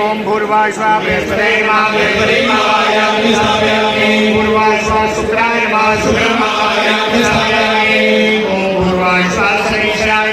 ओम भूर्भुवः स्वः बृहस्पतये नमः भूर्भुवः स्वः शुक्राय नमः ओम भूर्भुवः स्वः शनीश्वराय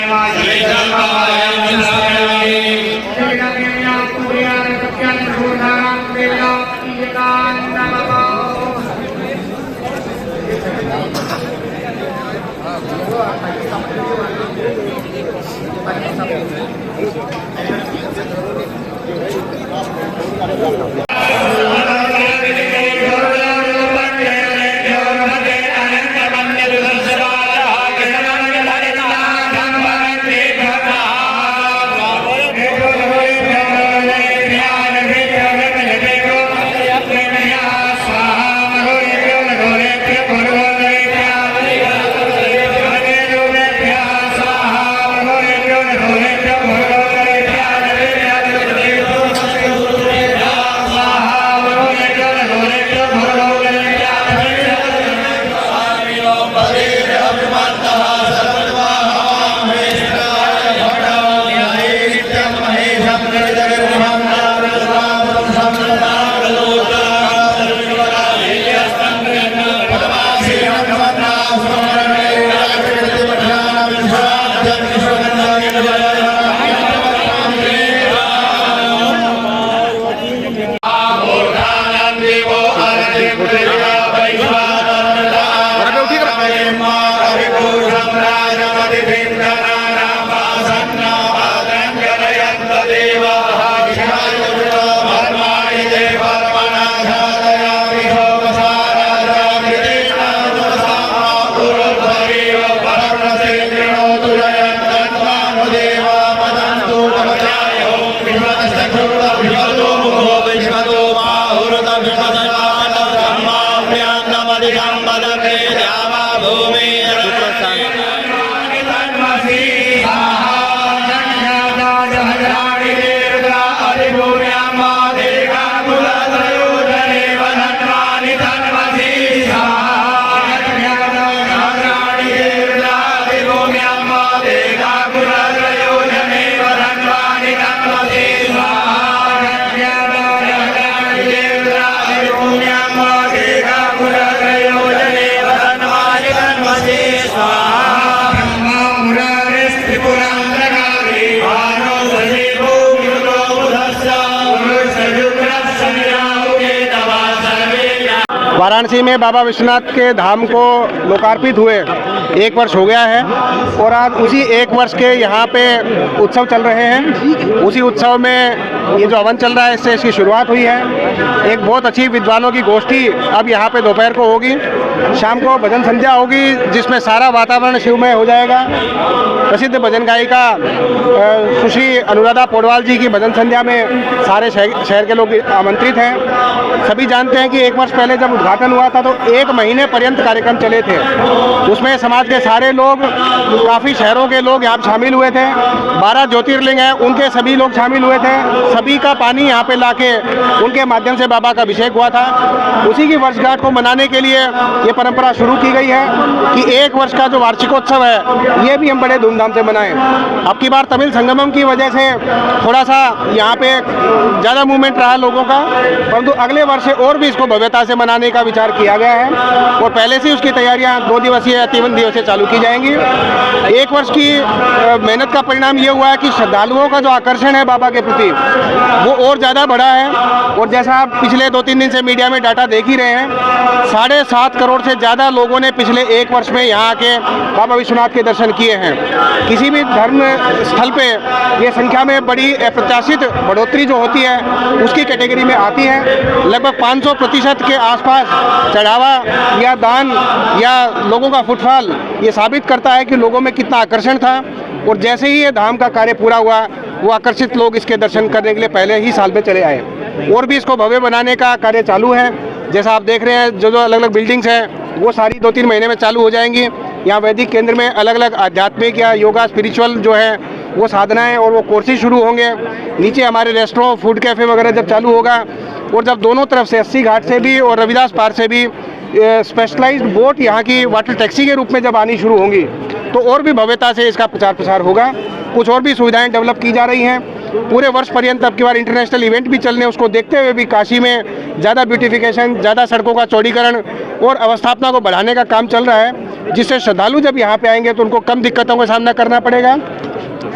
वाराणसी में बाबा विश्वनाथ के धाम को लोकार्पित हुए 1 वर्ष हो गया है और आज उसी 1 वर्ष के यहाँ पे उत्सव चल रहे हैं। उसी उत्सव में ये जो हवन चल रहा है इससे इसकी शुरुआत हुई है। एक बहुत अच्छी विद्वानों की गोष्ठी अब यहाँ पे दोपहर को होगी। शाम को भजन संध्या होगी जिसमें सारा वातावरण शिवमय हो जाएगा। प्रसिद्ध भजन गायिका सुश्री अनुराधा पौडवाल जी की भजन संध्या में सारे शहर के लोग आमंत्रित हैं। सभी जानते हैं कि 1 वर्ष पहले जब उद्घाटन हुआ था तो 1 महीने पर्यंत कार्यक्रम चले थे। उसमें समाज के सारे लोग, काफ़ी शहरों के लोग यहाँ शामिल हुए थे। 12 ज्योतिर्लिंग हैं उनके सभी लोग शामिल हुए थे। सभी का पानी यहाँ पे लाके उनके माध्यम से बाबा का अभिषेक हुआ था। उसी की वर्षगांठ को मनाने के लिए ये परंपरा शुरू की गई है कि 1 वर्ष का जो वार्षिकोत्सव है ये भी हम बड़े धूमधाम से मनाएं। अब की बार तमिल संगमम की वजह से थोड़ा सा यहाँ पे ज़्यादा मूवमेंट रहा लोगों का, परंतु अगले वर्ष और भी इसको भव्यता से मनाने का विचार किया गया है और पहले से उसकी तैयारियां 2 दिवसीय या 3 दिवसीय चालू की जाएंगी। 1 वर्ष की मेहनत का परिणाम ये हुआ है कि श्रद्धालुओं का जो आकर्षण है बाबा के प्रति वो और ज़्यादा बढ़ा है। और जैसा आप पिछले 2-3 दिन से मीडिया में डाटा देख ही रहे हैं, 7.5 करोड़ से ज़्यादा लोगों ने पिछले 1 वर्ष में यहाँ आके बाबा विश्वनाथ के दर्शन किए हैं। किसी भी धर्म स्थल पे ये संख्या में बड़ी अप्रत्याशित बढ़ोतरी जो होती है उसकी कैटेगरी में आती है। लगभग 500% के आसपास चढ़ावा या दान या लोगों का फुटफॉल ये साबित करता है कि लोगों में कितना आकर्षण था। और जैसे ही ये धाम का कार्य पूरा हुआ, वो आकर्षित लोग इसके दर्शन करने के लिए पहले ही साल में चले आए। और भी इसको भव्य बनाने का कार्य चालू है। जैसा आप देख रहे हैं, जो अलग अलग बिल्डिंग्स हैं वो सारी 2-3 महीने में चालू हो जाएंगी। यहाँ वैदिक केंद्र में अलग अलग आध्यात्मिक या योगा स्पिरिचुअल जो है वो साधनाएं और वो कोर्सेज शुरू होंगे। नीचे हमारे रेस्टोरेंट, फूड कैफ़े वगैरह जब चालू होगा और जब दोनों तरफ से 80 घाट से भी और रविदास पार से भी स्पेशलाइज्ड बोट यहाँ की वाटर टैक्सी के रूप में जब आनी शुरू होंगी तो और भी भव्यता से इसका प्रचार प्रसार होगा। कुछ और भी सुविधाएं डेवलप की जा रही हैं। पूरे वर्ष पर्यंत अब की बार इंटरनेशनल इवेंट भी चलने, उसको देखते हुए भी काशी में ज़्यादा ब्यूटिफिकेशन, ज़्यादा सड़कों का चौड़ीकरण और अवस्थापना को बढ़ाने का काम चल रहा है, जिससे श्रद्धालु जब यहाँ पे आएंगे तो उनको कम दिक्कतों का सामना करना पड़ेगा।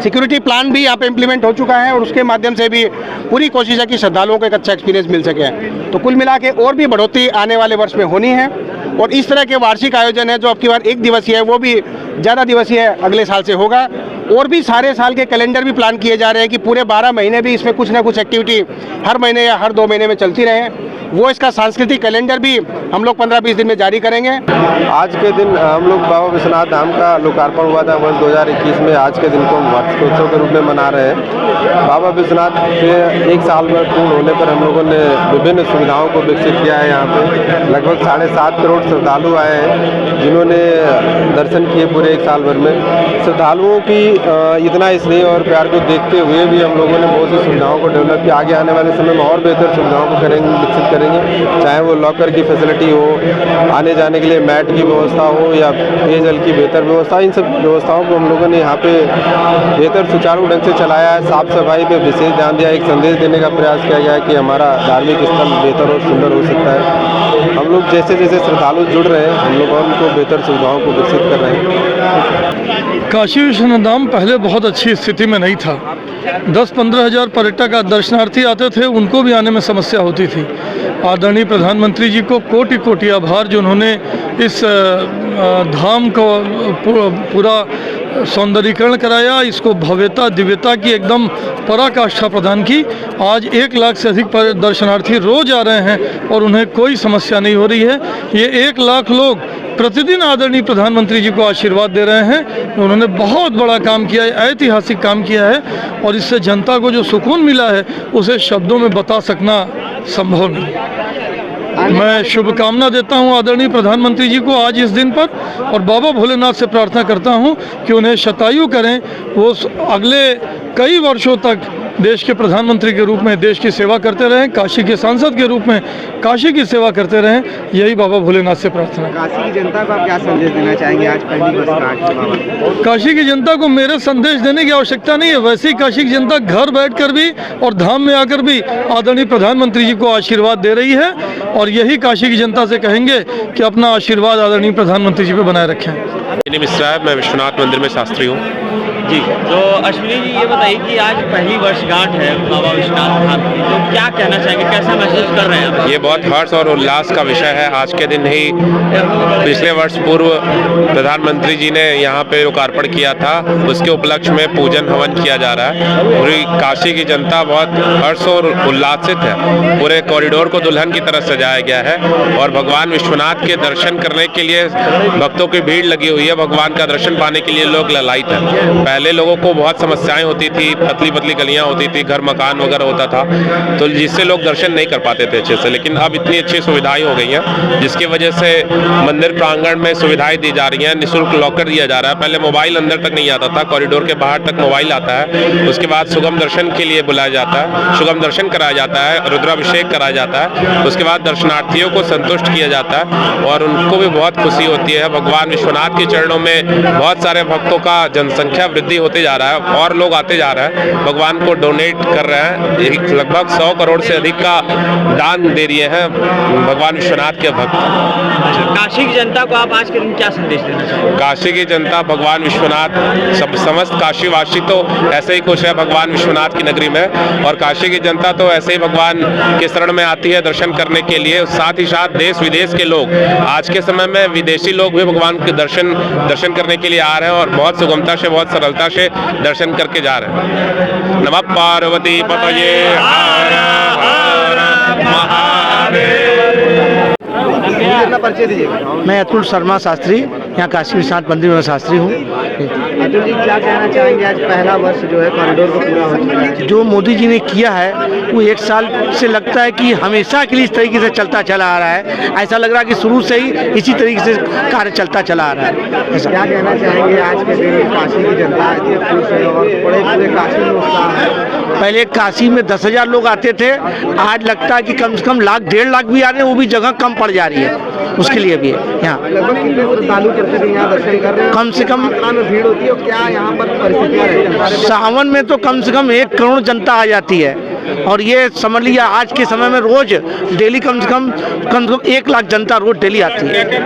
सिक्योरिटी प्लान भी यहाँ पे इम्प्लीमेंट हो चुका है और उसके माध्यम से भी पूरी कोशिश है कि श्रद्धालुओं को एक अच्छा एक्सपीरियंस मिल सके। तो कुल मिला के और भी बढ़ोतरी आने वाले वर्ष में होनी है। और इस तरह के वार्षिक आयोजन है जो अब की बार 1 दिवसीय है, वो भी ज़्यादा दिवसीय अगले साल से होगा। और भी सारे साल के कैलेंडर भी प्लान किए जा रहे हैं कि पूरे 12 महीने भी इसमें कुछ ना कुछ एक्टिविटी हर महीने या हर 2 महीने में चलती रहे। वो इसका सांस्कृतिक कैलेंडर भी हम लोग 15-20 दिन में जारी करेंगे। आज के दिन हम लोग बाबा विश्वनाथ धाम का लोकार्पण हुआ था वर्ष 2021 में। आज के दिन को हम वार्षिकोत्सव के रूप में मना रहे हैं। बाबा विश्वनाथ के 1 साल में पूर्ण होने पर हम लोगों ने विभिन्न सुविधाओं को विकसित किया है। यहाँ पे लगभग 7.5 करोड़ श्रद्धालु आए हैं जिन्होंने दर्शन किए पूरे 1 साल भर में। श्रद्धालुओं की इतना स्नेह और प्यार को देखते हुए भी हम लोगों ने बहुत सी सुविधाओं को डेवलप किया। आगे आने वाले समय में और बेहतर सुविधाओं को करेंगे, विकसित करेंगे, चाहे वो लॉकर की फैसिलिटी हो, आने जाने के लिए मैट की व्यवस्था हो या पेयजल की बेहतर व्यवस्था। इन सब व्यवस्थाओं को हम लोगों ने यहाँ पे बेहतर सुचारू ढंग से चलाया है। साफ सफाई पे विशेष ध्यान दिया। एक संदेश देने का प्रयास किया गया है कि हमारा धार्मिक स्थल बेहतर और सुंदर हो सकता है। हम लोग जैसे जैसे श्रद्धालु जुड़ रहे हैं, हम लोग उनको बेहतर सुविधाओं को विकसित कर रहे हैं। काशी विश्वनाथ धाम पहले बहुत अच्छी स्थिति में नहीं था। 10-15 हज़ार पर्यटक दर्शनार्थी आते थे, उनको भी आने में समस्या होती थी। आदरणीय प्रधानमंत्री जी को कोटि कोटि आभार जो उन्होंने इस धाम को पूरा सौंदर्यीकरण कराया, इसको भव्यता दिव्यता की एकदम पराकाष्ठा प्रदान की। आज 1 लाख से अधिक दर्शनार्थी रोज आ रहे हैं और उन्हें कोई समस्या नहीं हो रही है। ये 1 लाख लोग प्रतिदिन आदरणीय प्रधानमंत्री जी को आशीर्वाद दे रहे हैं। उन्होंने बहुत बड़ा काम किया है, ऐतिहासिक काम किया है और इससे जनता को जो सुकून मिला है उसे शब्दों में बता सकना संभव नहीं। मैं शुभकामना देता हूं आदरणीय प्रधानमंत्री जी को आज इस दिन पर और बाबा भोलेनाथ से प्रार्थना करता हूं कि उन्हें शतायु करें, वो अगले कई वर्षों तक देश के प्रधानमंत्री के रूप में देश की सेवा करते रहें, काशी के सांसद के रूप में काशी की सेवा करते रहें। यही बाबा भोलेनाथ से प्रार्थना है। काशी की जनता को आप क्या संदेश देना चाहेंगे आज पहली वर्षगांठ? काशी की जनता को मेरे संदेश देने की आवश्यकता नहीं है। वैसे ही काशी की जनता घर बैठकर भी और धाम में आकर भी आदरणीय प्रधानमंत्री जी को आशीर्वाद दे रही है और यही काशी की जनता से कहेंगे कि अपना आशीर्वाद आदरणीय प्रधानमंत्री जी पे बनाए रखें। मिश्रा है, मैं विश्वनाथ मंदिर में शास्त्री हूँ जी। तो अश्विनी जी ये बताइए कि आज पहली वर्षगांठ है बाबा विश्वनाथ धाम की, तो क्या कहना चाहेंगे, कैसा महसूस कर रहे हैं आप? ये बहुत हर्ष और उल्लास का विषय है। आज के दिन ही पिछले वर्ष पूर्व प्रधानमंत्री जी ने यहाँ पे लोकार्पण किया था, उसके उपलक्ष्य में पूजन हवन किया जा रहा है। पूरी काशी की जनता बहुत हर्ष और उल्लासित है। पूरे कॉरिडोर को दुल्हन की तरह सजाया गया है और भगवान विश्वनाथ के दर्शन करने के लिए भक्तों की भीड़ लगी हुई है। भगवान का दर्शन पाने के लिए लोग ललायित हैं। पहले लोगों को बहुत समस्याएं होती थी, पतली पतली गलियां होती थी, घर मकान वगैरह होता था, तो जिससे लोग दर्शन नहीं कर पाते थे अच्छे से। लेकिन अब इतनी अच्छी सुविधाएं हो गई हैं जिसकी वजह से मंदिर प्रांगण में सुविधाएं दी जा रही हैं। निःशुल्क लॉकर दिया जा रहा है। पहले मोबाइल अंदर तक नहीं आता था, कॉरिडोर के बाहर तक मोबाइल आता है। उसके बाद सुगम दर्शन के लिए बुलाया जाता है, सुगम दर्शन कराया जाता है, रुद्राभिषेक कराया जाता है। उसके बाद दर्शनार्थियों को संतुष्ट किया जाता है और उनको भी बहुत खुशी होती है। भगवान विश्वनाथ के चरणों में बहुत सारे भक्तों का जनसंख्या वृद्धि होते जा रहा है और लोग आते जा रहे हैं, भगवान को डोनेट कर रहे हैं। लगभग 100 100 करोड़ से अधिक का दान दे दिए हैं भगवान विश्वनाथ के भक्त। काशी की जनता को आप आज के दिन क्या संदेश देना चाहेंगे? काशी की जनता भगवान विश्वनाथ समस्त काशीवासी तो ऐसे ही खुश है भगवान विश्वनाथ की नगरी में, और काशी की जनता तो ऐसे ही भगवान के शरण में आती है दर्शन करने के लिए। साथ ही साथ देश विदेश के लोग, आज के समय में विदेशी लोग भी भगवान के दर्शन करने के लिए आ रहे हैं और बहुत सुगमता से, बहुत सरलता से दर्शन करके जा रहे हैं। नमः पार्वती पतये हर हर महादेव। परिचय दीजिएगा। मैं अतुल शर्मा शास्त्री, यहाँ काशी विश्वनाथ मंदिर में शास्त्री हूँ। अतुल जी, क्या कहना चाहेंगे? आज पहला वर्ष जो है कॉरिडोर को पूरा हो चुका है। जो मोदी जी ने किया है वो 1 साल से लगता है कि हमेशा के लिए इस तरीके से चलता चला आ रहा है। ऐसा लग रहा है कि शुरू से ही इसी तरीके से कार्य चलता चला आ रहा है। ऐसा क्या कहना चाहेंगे? आज के दिन काशी की जनता इतनी खुश है और पूरे काशी में उत्साह है। पहले काशी में 10,000 लोग आते थे, आज लगता है कि कम से कम 1,00,000 1.5 लाख भी आ रहे हैं, वो भी जगह कम पड़ जा रही है उसके लिए भी यहाँ। लगभग कितने श्रद्धालु प्रतिदिन यहाँ दर्शन कर रहे हैं? कम से कम मात्रा में भीड़ होती है और क्या यहाँ पर परिस्थितियाँ रहती हैं? सावन में तो कम से कम 1 करोड़ जनता आ जाती है, और ये समझ लीजिए आज के समय में रोज डेली कम से कम 1 लाख जनता रोज डेली आती है।